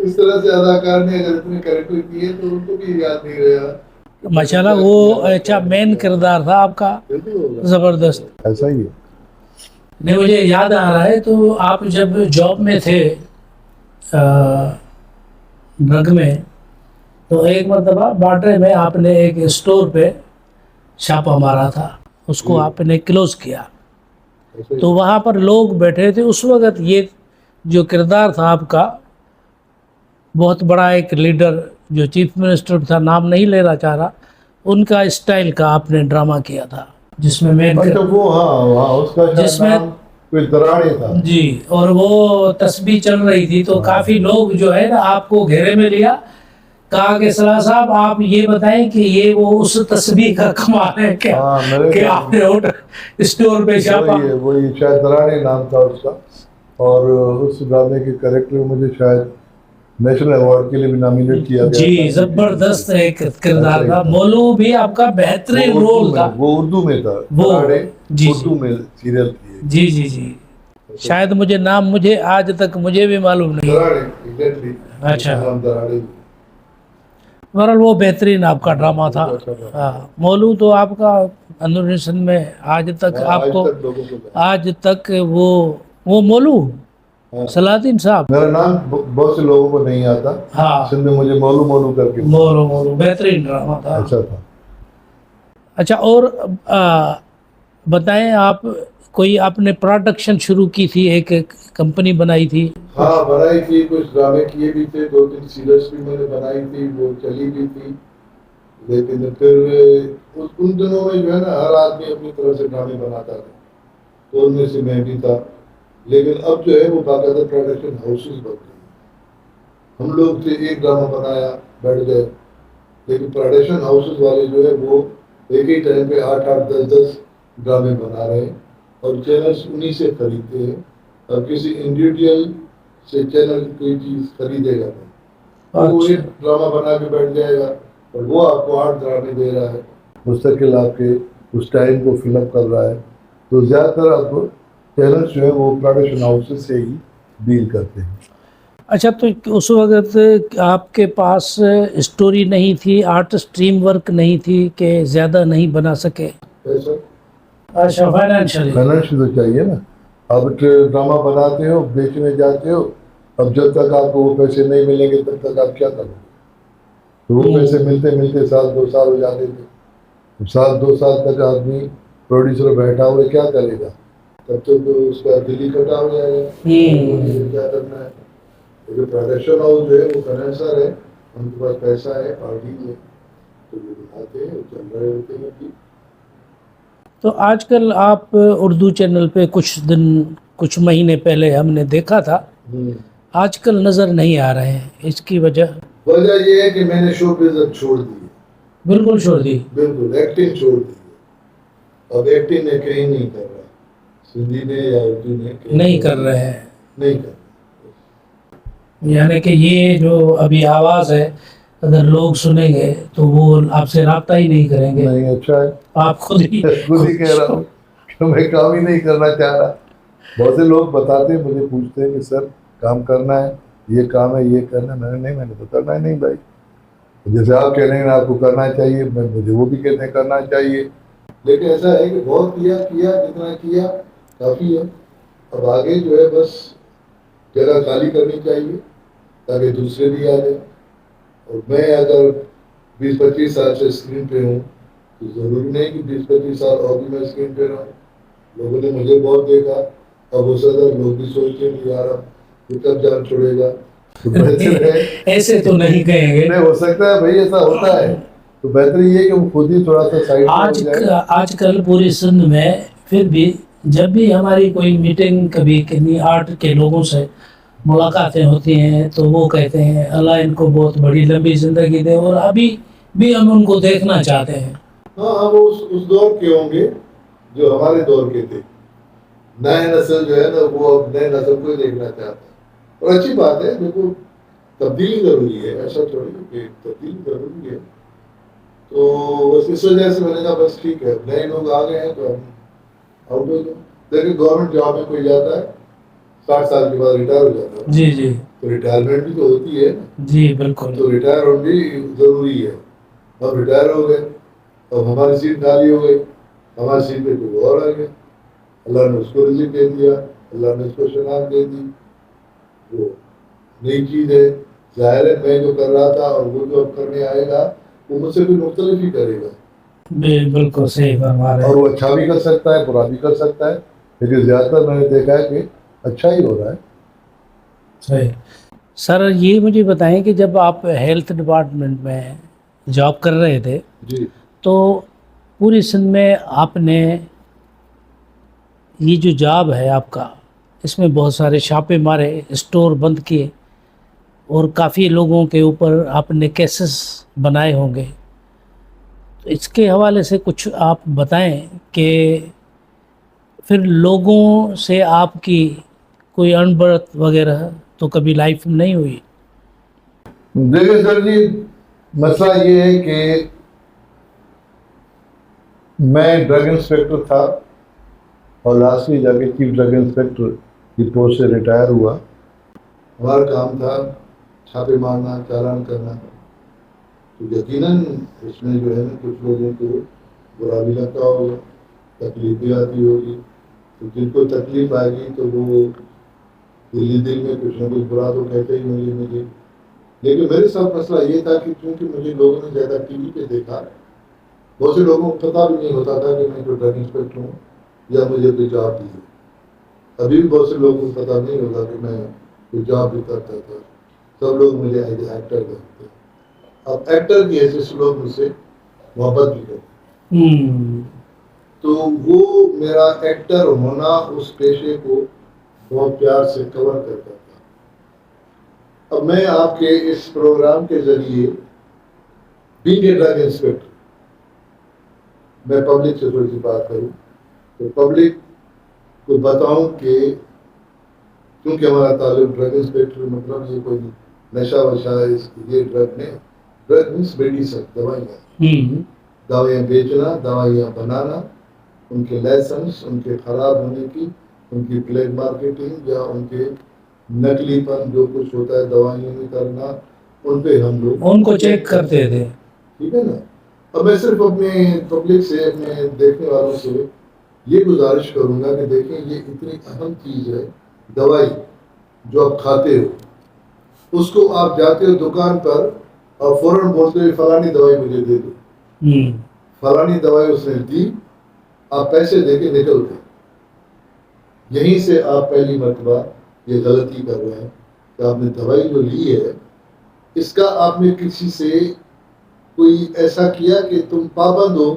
اس طرح سے اداکار نے اگر اتنے کریکٹر کیے تو ان کو بھی یاد نہیں رہا. ماشاءاللہ وہ اچھا مین کردار تھا آپ کا, زبردست. ایسا ہی ہے. نہیں مجھے یاد آ رہا ہے, تو آپ جب جاب میں تھے ڈرگ میں, تو ایک مرتبہ باڈرے میں آپ نے ایک اسٹور پہ چھاپا مارا تھا, اس کو آپ نے کلوز کیا, تو وہاں پر لوگ بیٹھے تھے اس وقت. یہ جو کردار تھا آپ کا, بہت بڑا ایک لیڈر جو چیف منسٹر تھا, نام نہیں لینا چاہ رہا, ان کا اسٹائل کا آپ نے ڈرامہ کیا تھا جس میں جس میں کوئی دراڑے تھا. جی, اور وہ تسبیح چل رہی تھی, تو کافی لوگ جو ہے نا آپ کو گھیرے میں لیا, کہا کہ صلاح صاحب آپ یہ بتائیں کہ یہ وہ اس تسبیح کا کمال ہے کیا کہ آپ نے اسٹور پہ چھاپا. وہی شاید دراڑے نام تھا اس کا, اور اس ڈرامے کے کریکٹر مجھے شاید نیشنل ایوارڈ کے لیے بھی نامینیٹ کیا گیا. جی زبردست ایک کردار تھا. مولو بھی آپ کا بہترین رول تھا. وہ اردو میں تھا, اردو میں سیریل تھی. جی جی جی, شاید مجھے آج تک مجھے بھی معلوم نہیں. اچھا, بہرحال وہ بہترین آپ کا ڈرامہ تھا. مولو تو آپ کا اندرونی سندھ میں آج تک آپ کو, آج تک وہ مولو صلاح الدین صاحب, میرا نام بہت سے لوگوں کو نہیں آتا. ہاں, سندھ میں مجھے مولو مولو کر کے. مولو بہترین ڈرامہ تھا. اچھا تھا. اچھا, اور بتائیں آپ, کوئی آپ نے پروڈکشن شروع کی تھی, ایک کمپنی بنائی تھی؟ ہاں بنائی تھی, کچھ ڈرامے کیے بھی تھے, 2-3 سیریلس بھی میں نے بنائی تھی, وہ چلی بھی تھی. لیکن پھر ان دنوں میں جو ہے نا ہر آدمی اپنی طرف سے ڈرامے بناتا تھا, تو ان میں سے میں بھی تھا. لیکن اب جو ہے وہ باقاعدہ پروڈکشن ہاؤسز بن گئی. ہم لوگ تھے ایک ڈرامہ بنایا بیٹھ گئے, لیکن پروڈکشن ہاؤسز والے جو ہے وہ ایک ہی ٹائم پہ 8-8, 10-10 ڈرامے بنا رہے ہیں, اور چینلز انہی سے خریدتے ہیں. اور کسی انڈیویجول سے چینل کوئی چیز خریدے گا نہیں, وہ ایک ڈرامہ بنا کے بیٹھ جائے گا اور وہ آپ کو 8 ڈرامے دے رہا ہے, مستقل آپ کے اس ٹائم کو فل اپ کر رہا ہے. تو زیادہ تر آپ کو چینلز جو ہے وہ پروڈکشن ہاؤسز سے ہی ڈیل کرتے ہیں. اچھا, تو اس وقت آپ کے پاس اسٹوری نہیں تھی, آرٹسٹ ٹیم ورک نہیں تھی کہ زیادہ نہیں بنا سکے؟ اچھا, فائنینشلی تو چاہیے نا. آپ ڈرامہ بناتے ہو, بیچنے جاتے ہو, اب جب تک آپ کو وہ پیسے نہیں ملیں گے تب تک آپ کیا کرو. تو وہ پیسے ملتے ملتے 1-2 سال ہو جاتے تھے. 1-2 سال تک آدمی پروڈیوسر بیٹھا ہوا کیا کرے گا, تب تک اس کا دل ہی کٹا ہو جائے گا. کیا کرنا ہے. پروڈکشن ہاؤس جو ہے وہ فائنینسر ہے, ان کے پاس پیسہ ہے, پارٹی ہے, تو وہ بناتے ہیں, چل رہے ہوتے ہیں. تو آج کل آپ اردو چینل پہ کچھ مہینے پہلے ہم نے دیکھا تھا, آج کل نظر نہیں آ رہے ہیں, اس کی وجہ یہ ہے کہ میں نے شو بزنس چھوڑ دی. بالکل چھوڑ دی. بالکل ایکٹنگ چھوڑ دی. اب ایکٹنگ میں کہیں نہیں کر رہا, سندھی میں یا اردو میں نہیں کر رہے ہیں. نہیں کر. یعنی کہ یہ جو ابھی آواز ہے, اگر لوگ سنیں گے تو وہ آپ سے رابطہ ہی نہیں کریں گے. نہیں, اچھا ہے, آپ خود ہی کہہ رہا ہوں کہ میں کام ہی نہیں کرنا چاہ رہا. بہت سے لوگ بتاتے ہیں, مجھے پوچھتے ہیں کہ سر کام کرنا ہے, یہ کام ہے, یہ کرنا ہے. میں نے تو کرنا ہے نہیں بھائی. جیسے آپ کہہ رہے ہیں آپ کو کرنا چاہیے, مجھے وہ بھی کہتے ہیں کرنا چاہیے. لیکن ایسا ہے کہ بہت کیا جتنا کیا کافی ہے. اب آگے جو ہے بس جگہ خالی کرنی چاہیے تاکہ دوسرے بھی آ جائیں. اور میں اگر 20-25 سال سے اسکرین پہ ہوں تو ضروری نہیں کہ 20-25 سال اور بھی میں اسکرین پہ رہوں. لوگوں نے مجھے بہت دیکھا, اب ہو سکتا ہے لوگ بھی سوچتے ہیں یار یہ کب جان چھوڑے گا. ایسے تو نہیں کہیں گے. نہیں ہو سکتا ہے بھائی, ایسا ہوتا ہے. تو بہتر یہ ہے کہ وہ خود ہی تھوڑا سا سائڈ. آج کل پوری سندھ میں پھر بھی جب بھی ہماری کوئی میٹنگ کبھی کہیں آرٹ کے لوگوں سے ملاقاتیں ہوتی ہیں تو وہ کہتے ہیں اللہ ان کو بہت بڑی لمبی زندگی دے, اور ابھی بھی ہم ان کو دیکھنا چاہتے ہیں. ہاں, وہ اس دور کے ہوں گے جو ہمارے دور کے تھے. نئے نسل جو ہے نا وہ اب نئے نسل کو ہی دیکھنا چاہتا ہے, اور اچھی بات ہے. دیکھو تبدیلی ضروری ہے, ایسا تھوڑی کہ تبدیلی ضروری ہے. تو بس اس وجہ سے میں نے کہا بس ٹھیک ہے, نئے لوگ آ گئے ہیں تو ہم آؤٹ ہو جائیں. دیکھیں گورنمنٹ جاب میں کوئی جاتا ہے 60 سال کے بعد ریٹائر ہو جاتا ہے. جی جی تو ریٹائرمنٹ بھی تو ہوتی ہے نا. جی بالکل. تو ریٹائر ہونا بھی ضروری ہے. اب ریٹائر ہو گئے, اب ہماری سیٹ خالی ہو گئی, ہماری سیٹ پہ کوئی اور آ گیا. اللہ نے اس کو رزق دے دیا, اللہ نے اس کو شناخت دے دی. وہ نئی چیز ہے. ظاہر ہے میں جو کر رہا تھا اور وہ جو اب کرنے آئے گا وہ مجھ سے بھی مختلف ہی کرے گا. بالکل صحیح فرما رہے اور ہیں. وہ اچھا بھی کر سکتا ہے, برا بھی کر سکتا ہے, لیکن زیادہ تر میں نے دیکھا ہے کہ اچھا ہی ہو رہا ہے. صحیح. سر یہ مجھے بتائیں کہ جب آپ ہیلتھ ڈپارٹمنٹ میں جاب کر رہے تھے جی تو پوری سندھ میں آپ نے یہ جو جاب ہے آپ کا, اس میں بہت سارے چھاپے مارے, اسٹور بند کیے, اور کافی لوگوں کے اوپر آپ نے کیسز بنائے ہوں گے. تو اس کے حوالے سے کچھ آپ بتائیں کہ پھر لوگوں سے آپ کی کوئی انبرت وغیرہ تو کبھی لائف میں نہیں ہوئی؟ دیکھیں سر جی, مسئلہ یہ ہے کہ میں ڈرگ انسپیکٹر تھا اور لاسٹلی جا کے چیف ڈرگ انسپیکٹر کی پوسٹ سے ریٹائر ہوا. ہمارا کام تھا چھاپے مارنا, چالان کرنا. تو یقیناً اس میں جو ہے نا کچھ لوگوں کو برا بھی لگتا ہوگا, تکلیف بھی آتی ہوگی. تو جن کو تکلیف آئے گی تو وہ دل میں کچھ نہ کچھ برا تو کہتے ہی ہوں گے مجھے. لیکن میرے ساتھ مسئلہ یہ تھا کہ چونکہ مجھے لوگوں نے زیادہ ٹی وی پہ دیکھا, بہت سے لوگوں کو پتا بھی نہیں ہوتا تھا کہ میں جو ڈرگ انسپیکٹر ہوں یا مجھے کوئی جاب دی ہے. ابھی بھی بہت سے لوگوں کو پتا نہیں ہوتا کہ میں کوئی جاب بھی کرتا تھا. سب لوگ مجھے ایکٹر کہتے ہیں. اب ایکٹر کی حیثیت سے لوگ مجھ سے محبت بھی کرتے ہیں. تو وہ میرا ایکٹر ہونا اس پیشے کو بہت پیار سے کور کرتا تھا. اب میں آپ کے اس پروگرام کے ذریعے بینگ اے ڈرگ انسپیکٹر میں پبلک سے تھوڑی سی بات کروں تو پبلک کو بتاؤں کہ کیونکہ ہمارا تعلق ڈرگ انسپیکٹر مطلب یہ کوئی نشہ وشہ یہ ڈرگ نہیں. ڈرگ مینس میڈیسن, دوائیاں بیچنا, دوائیاں بنانا, ان کے لائسنس, ان کے خراب ہونے کی, ان کی بلیک مارکیٹنگ یا ان کے نقلی پن جو کچھ ہوتا ہے دوائیوں میں کرنا, ان پہ ہم لوگ ان کو چیک کرتے تھے. ٹھیک ہے نا. اب میں صرف اپنے پبلک سے, اپنے دیکھنے والوں سے یہ گزارش کروں گا کہ دیکھیں یہ اتنی اہم چیز ہے دوائی جو آپ کھاتے ہو. اس کو آپ جاتے ہو دکان پر اور فوراً بولتے ہو فلانی دوائی مجھے دے دو, فلانی دوائی اس نے دی, آپ پیسے دے کے نکل گئے. یہیں سے آپ پہلی مرتبہ یہ غلطی کر رہے ہیں کہ آپ نے دوائی جو لی ہے اس کا آپ نے کسی سے کوئی ایسا کیا کہ تم پابند ہو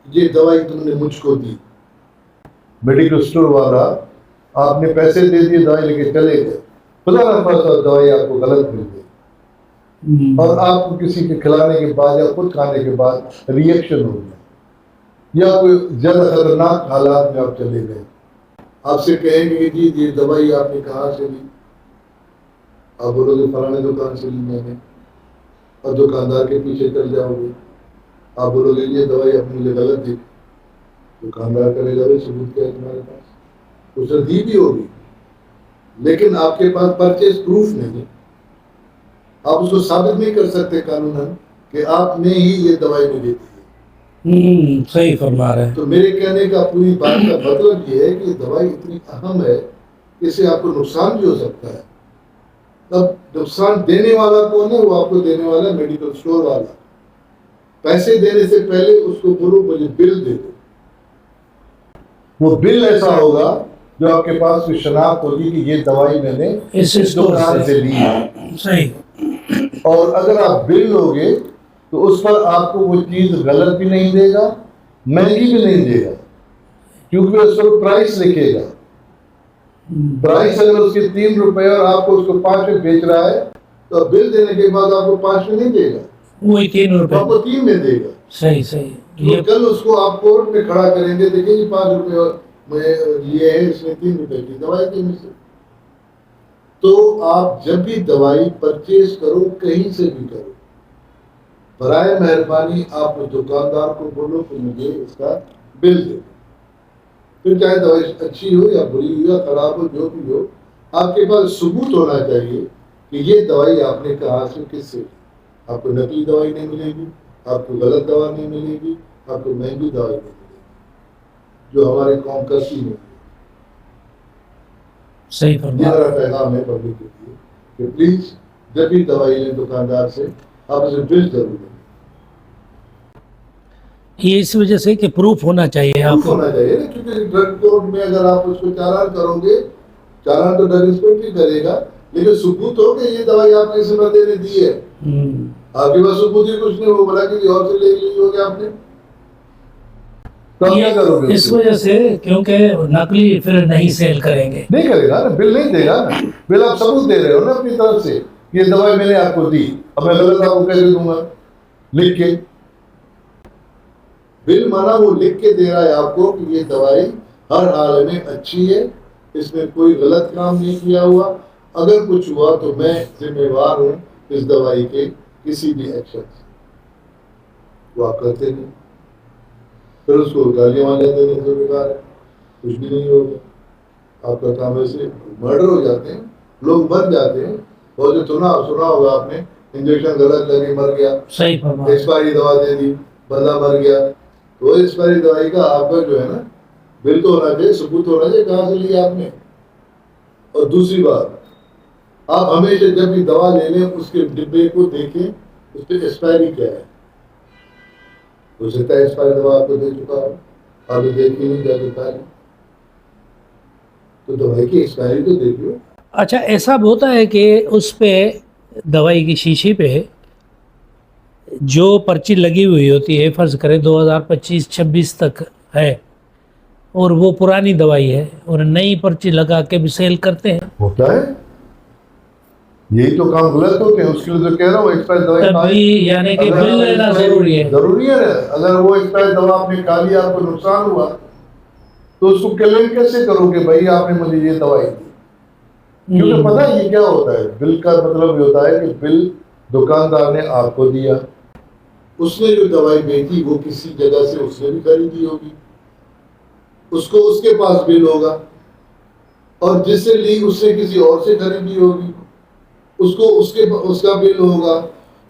یہ دوائی تم نے مجھ کو دی. میڈیکل اسٹور والا آپ نے پیسے دے دیے, دوائی لے کے چلے گئے, خدا نہ خواستہ دوائی آپ کو غلط مل گئی اور آپ کو کسی کے کھلانے کے بعد یا خود کھانے کے بعد ریئیکشن ہو گیا یا کوئی زیادہ خطرناک حالات میں آپ چلے گئے. آپ سے کہیں گے کہ جی یہ دوائی آپ نے کہاں سے لی, آپ بولو گے فلانے دکان سے لی میں نے, اور دکاندار کے پیچھے چل جاؤ گے. آپ بولو گے یہ دوائی آپ نے مجھے غلط دی, دکاندار کرے گا ثبوت کیا ہے تمہارے پاس, اس نے دی بھی ہوگی لیکن آپ کے پاس پرچیز پروف نہیں, آپ اس کو ثابت نہیں کر سکتے قانوناً کہ آپ نے ہی یہ دوائی مجھے دی ہے. صحیح فرما رہے ہیں. تو میرے کہنے کا پوری بات کا مطلب یہ ہے کہ دوائی اتنی اہم ہے کہ اس سے آپ کو نقصان بھی ہو سکتا ہے. اب نقصان دینے والا کون ہے؟ وہ آپ کو دینے والا ہے میڈیکل اسٹور والا. پیسے دینے سے پہلے اس کو بولو مجھے بل دے دو. وہ بل ایسا ہوگا جو آپ کے پاس کوئی شناخت ہوگی کہ یہ دوائی میں نے اس دکان سے لی ہے. صحیح. اور اگر آپ بل لوگے تو اس پر آپ کو وہ چیز غلط بھی نہیں دے گا, مہنگی بھی نہیں دے گا, کیونکہ اس پر پرائس لکھے گا. پرائس اگر اس کے 3 روپے اور آپ کو اس کو 5 میں بیچ رہا ہے تو بل دینے کے بعد آپ کو 5 میں نہیں دے گا, وہی 3 روپے آپ کو 3 میں دے گا. صحیح صحیح. یہ کل اس کو آپ کورٹ میں کھڑا کریں گے, دیکھیں جی 5 روپے میں لیے ہیں, اس نے 3 روپے کی دوائی کی مجھ سے. تو آپ جب بھی دوائی پرچیز کرو کہیں سے بھی کرو, برائے مہربانی آپ دکاندار کو بولو کہ مجھے اس کا بل دے. پھر چاہے دوائی اچھی ہو یا بری ہو یا خراب ہو جو بھی ہو, آپ کے پاس ثبوت ہونا چاہیے کہ یہ دوائی آپ نے کہاں سے کس سے لی. آپ کو نقلی دوائی نہیں ملے گی, آپ کو غلط دوا نہیں ملے گی, آپ کو مہنگی دوائی نہیں ملے گی, جو ہماری قوم کرتی نہیں. صحیح یہ فرما میرا پیغام ہے پبلک کے لیے کہ پلیز جب بھی دوائی لیں دکاندار سے آپ اسے بل ضرور دیں. یہ اس وجہ سے کہ پروف ہونا چاہیے آپ پروف کو. ہونا چاہیے نا, کیونکہ ڈرگ کورٹ میں اگر آپ اس کو چالان کرو گے, چالان تو ڈرگ انسپیکٹر ہی کرے گا, لیکن ثبوت ہو کہ یہ دوائی آپ نے اس بندے نے دی ہے. آپ کے پاس ثبوت ہی کچھ نہیں, وہ بلا کہ اور سے لے لی ہوگی آپ نے, تو آپ کیا کرو گے؟ اس وجہ سے کیونکہ نقلی پھر نہیں سیل کریں گے. نہیں کرے گا نا, بل نہیں دے گا نا. بل آپ ثبوت دے رہے ہو نا اپنی طرف سے, یہ دوائی میں نے آپ کو دی, اب میں غلط آپ کو کیسے دوں گا لکھ کے؟ بل مانا وہ لکھ کے دے رہا ہے آپ کو کہ یہ دوائی ہر حال میں اچھی ہے, اس میں کوئی غلط کام نہیں کیا ہوا, اگر کچھ ہوا تو میں ذمہ وار ہوں اس دوائی کے کسی بھی ایکشن سے. وہ آپ کرتے نہیں, پھر اس کو گالیاں وال جاتے ہیں, تو بیکار ہے, کچھ بھی نہیں ہوگا. آپ کا کام ایسے مرڈر ہو جاتے ہیں, لوگ مر جاتے ہیں. اور جو سنا ہوگا آپ نے, انجیکشن غلط لگے مر گیا, صحیح فرما. ایکسپائری دوا دے دی بندہ مر گیا. تو ایکسپائری دوائی کا آپ کا جو ہے نا بل تو ہونا چاہیے, ثبوت ہونا چاہیے کہاں سے لیا آپ نے. اور دوسری بات, آپ ہمیشہ جب بھی دوا لے لیں اس کے ڈبے کو دیکھیں اس پہ ایکسپائری کیا ہے. ہو سکتا ہے ایکسپائری دوا آپ کو دے چکا ہو, آپ نے دیکھی نہیں جا چکا ہے, تو دوائی کی ایکسپائری تو دیکھو. اچھا ایسا بھی ہوتا ہے کہ اس پہ دوائی کی شیشی پہ جو پرچی لگی ہوئی ہوتی ہے, فرض کریں 2025-26 تک ہے, اور وہ پرانی دوائی ہے, اور نئی پرچی لگا کے بھی سیل کرتے ہیں. ہوتا ہے, یہی تو کام غلط ہوتے ہیں. اس کے لیے تو کہہ رہا ہوں ایکسپائر دوائی تبھی یعنی کہ بل لینا ضروری ہے. ضروری ہے. اگر وہ ایکسپائر دوا آپ نے کھا لیا, آپ کو نقصان ہوا, تو اس کو کلیم کیسے کرو کہ بھائی آپ نے مجھے یہ دوائی دی؟ کیونکہ پتہ ہے یہ کیا ہوتا ہے, بل کا مطلب یہ ہوتا ہے کہ بل دکاندار نے آپ کو دیا, اس نے جو دوائی بیچی وہ کسی جگہ سے اس نے بھی خریدی ہوگی, اس کو اس کے پاس بل ہوگا, اور جس سے لی اس نے کسی اور سے خریدی ہوگی, اس کو اس کا بل ہوگا,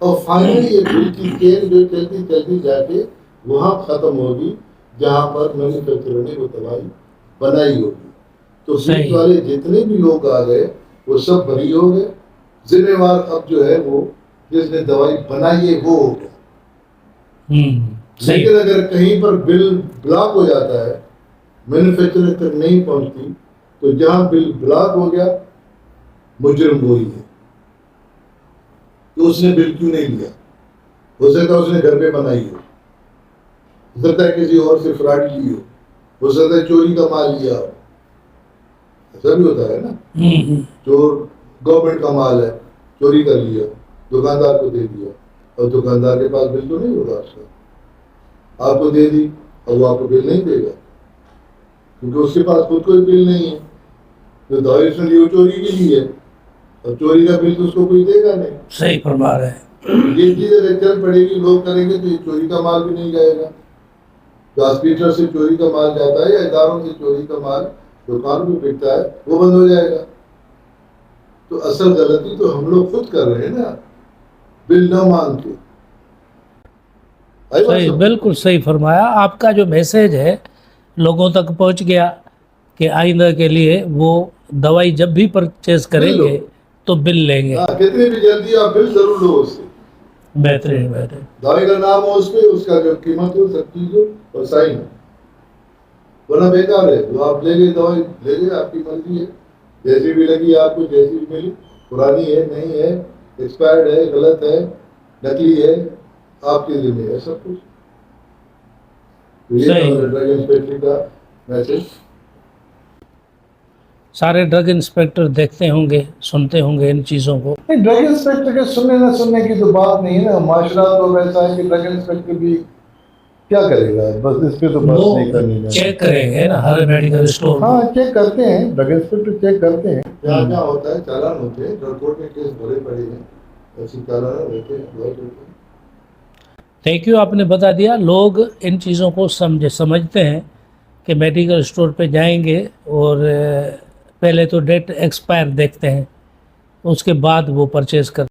اور فائنلی یہ بل کی چین جو چلتی چلتی جا کے وہاں ختم ہوگی جہاں پر مینوفیکچرر نے وہ دوائی بنائی ہوگی. تو بیچ والے جتنے بھی لوگ آ گئے وہ سب بری ہو گئے. ذمہ وار اب جو ہے وہ جس نے دوائی بنائی ہے وہ ہو گیا. لیکن اگر کہیں پر بل بلاک ہو جاتا ہے, مینوفیکچرر تک نہیں پہنچتی, تو جہاں بل بلاک ہو گیا مجرم وہی ہے. تو اس نے بل کیوں نہیں لیا؟ ہو سکتا ہے اس نے گھر پہ بنائی ہو, ہو سکتا ہے کسی اور سے فراڈ لی ہو سکتا ہے چوری کا مال لیا ہو. ایسا بھی ہوتا ہے نا, چور گورنمنٹ کا مال ہے, چوری کر لیا, دکاندار کو دے دیا, اور دکاندار کے پاس بل تو نہیں ہوگا اس کا, آپ کو دے دی اور وہ آپ کو بل نہیں دے گا, کیونکہ اس کے پاس خود کوئی بل نہیں ہے. جو دوائی اس نے لی وہ چوری کی لی ہے, اور چوری کا بل تو اس کو کوئی دے گا نہیں. صحیح فرما رہے ہیں. یہ چیز اگر چل پڑے گی, لوگ کریں گے, تو یہ چوری کا مال بھی نہیں جائے گا. جو ہاسپٹل سے چوری کا مال جاتا ہے یا اداروں سے چوری کا مال دکان پہ بکتا ہے وہ بند ہو جائے گا. تو اصل غلطی تو ہم لوگ خود کر رہے ہیں نا, بل نہ مان کے. صحیح, بالکل صحیح فرمایا. آپ کا جو میسیج ہے لوگوں تک پہنچ گیا کہ آئندہ کے لیے وہ دوائی جب بھی پرچیز کریں گے تو بل لیں گے. کتنی بھی جلدی آپ بل ضرور لو اس سے. بہترین بہترین. دوائی کا نام ہو اس پہ, اس کا جو قیمت ہو, سب چیز ہو, اور سائن ہو, ورنہ بیکار ہے. جو آپ لے لیں دوائی لے لیں, آپ کی مرضی ہے, جیسی بھی لگی آپ کو, جیسی بھی ملی, پرانی ہے نہیں ہے, ایکسپائرڈ ہے, غلط ہے, نکلی ہے, آپ کے ذمہ ہے سب کچھ. ڈرگ انسپیکٹر کا میسج سارے ڈرگ انسپیکٹر دیکھتے ہوں گے, سنتے ہوں گے ان چیزوں کو. ڈرگ انسپیکٹر کے سننے نہ سننے کی تو بات نہیں ہے نا. معاشرہ تو ویسا ہے کہ ڈرگ انسپیکٹر بھی کیا کرے گا, بس اس پہ تو بات نہیں کرنی ہے. چیک کریں گے نا ہر میڈیکل اسٹور. ہاں چیک کرتے ہیں, ڈرگ انسپیکٹر چیک کرتے ہیں. کیا کیا ہوتا ہے, چالان ہوتے ہیں, ڈرگ کورٹ میں کیس بھرے پڑے ہیں, ایسی چالان ہوتے ہیں, بہت ہوتے ہیں. تھینک یو, آپ نے بتا دیا. لوگ ان چیزوں کو سمجھتے ہیں کہ میڈیکل اسٹور پہ جائیں گے اور پہلے تو ڈیٹ ایکسپائر دیکھتے ہیں، اس کے بعد وہ پرچیز کرتے ہیں.